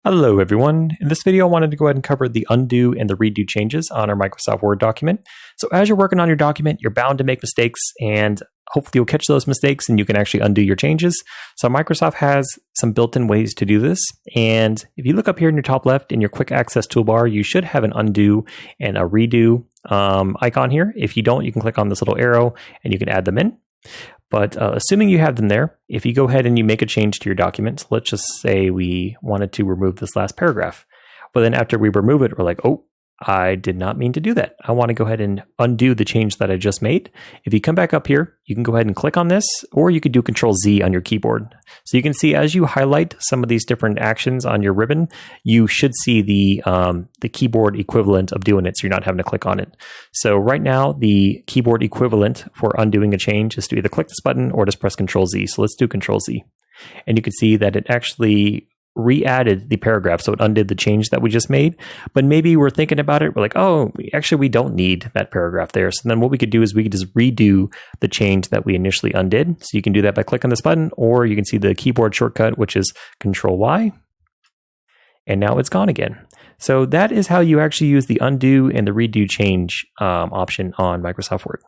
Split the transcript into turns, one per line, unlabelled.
Hello everyone. In this video I wanted to go ahead and cover the undo and the redo changes on our Microsoft Word document. So as you're working on your document, you're bound to make mistakes, and hopefully you'll catch those mistakes and you can actually undo your changes. So Microsoft has some built-in ways to do this, and if you look up here in your top left in your quick access toolbar, you should have an undo and a redo icon here. If you don't, you can click on this little arrow and you can add them in. But assuming you have them there, if you go ahead and you make a change to your document, let's just say we wanted to remove this last paragraph. But then after we remove it, we're like, oh, I did not mean to do that. I want to go ahead and undo the change that I just made. If you come back up here, you can go ahead and click on this, or you could do Ctrl+Z on your keyboard. So you can see as you highlight some of these different actions on your ribbon, you should see the keyboard equivalent of doing it, so you're not having to click on it. So right now, the keyboard equivalent for undoing a change is to either click this button or just press Ctrl+Z. So let's do Ctrl+Z. And you can see that it actually re-added the paragraph, so it undid the change that we just made. But maybe we're thinking about it, we're like, oh, actually we don't need that paragraph there. So then what we could do is we could just redo the change that we initially undid. So you can do that by clicking this button, or you can see the keyboard shortcut, which is Ctrl+Y, and now it's gone again. So that is how you actually use the undo and the redo change option on Microsoft Word.